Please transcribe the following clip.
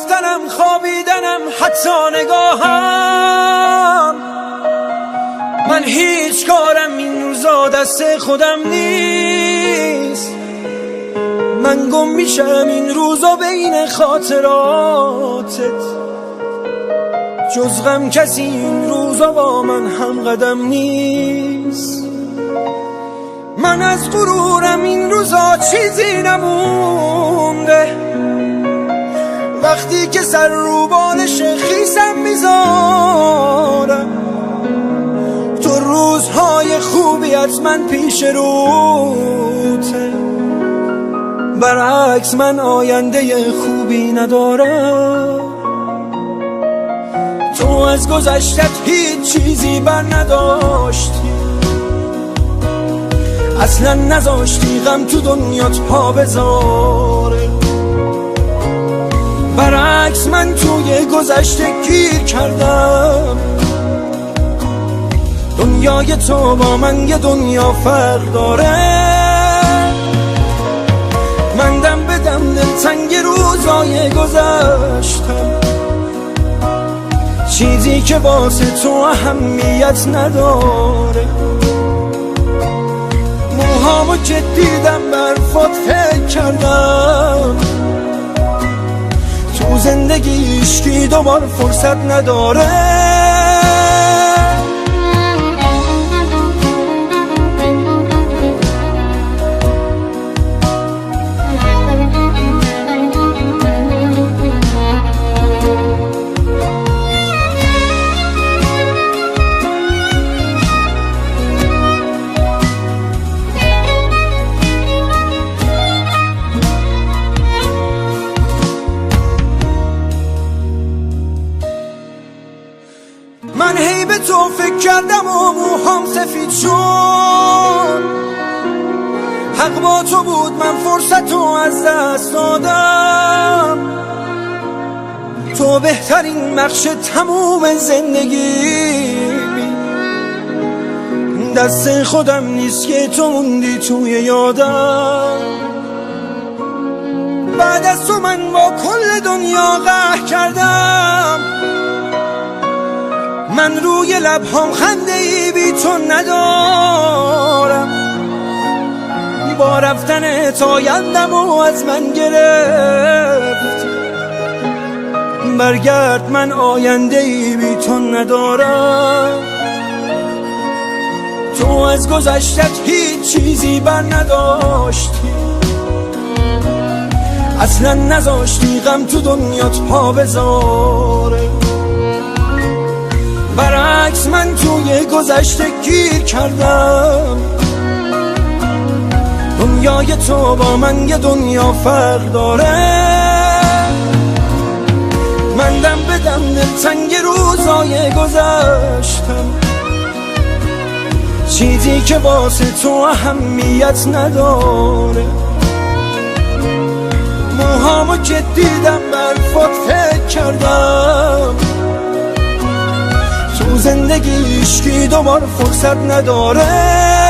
رفتنم، خوابیدنم، حتی نگاهم. من هیچ کارم این روزا دست خودم نیست. من گم میشم این روزا بین خاطراتت. جز غم کسی این روزا با من هم قدم نیست. من از غرورم این روزا چیزی نمونده. وقتی که سر رو بالش خیسم میذارم، تو روزهای خوبیت من پیش روته. برعکس من آینده خوبی ندارم. تو از گذشتت هیچ چیزی بر نداشتی. اصلا نذاشتی غم تو دنیات پا بذاره. برعکس من توی گذشته گیر کردم. دنیای تو با من یه دنیا فرق داره. من دم به دم دلتنگ روزای گذشتم. چیزی که واسه تو اهمیت نداره. موهامو که دیدم برفات فکر کردم. تو زندگی عشقی دوبار فرصت نداره. من هی به تو فکر کردم و موهام سفید شد. حق با تو بود، من فرصت رو از دست دادم. تو بهترین بخش تموم زندگی. دست خودم نیست که تو موندی توی یادم. بعد از تو من با کل دنیا قهر کردم. من روی لبهام خنده ای بی تو ندارم. با رفتن آیندم و از من گرفت. برگرد، من آینده ای بی تو ندارم. تو از گذشتت هیچ چیزی بر نداشتی. اصلا نذاشتی غم تو دنیات پا بذاره. برعکس من توی گذشته گیر کردم. دنیای تو با من یه دنیا فرق داره. من دم به دم دلتنگ روزای گذشتم. چیزی که واسه تو اهمیت نداره. موهامو که دیدم برفات فکر کردم. تو زندگی عشقی دوبار فرصت نداره.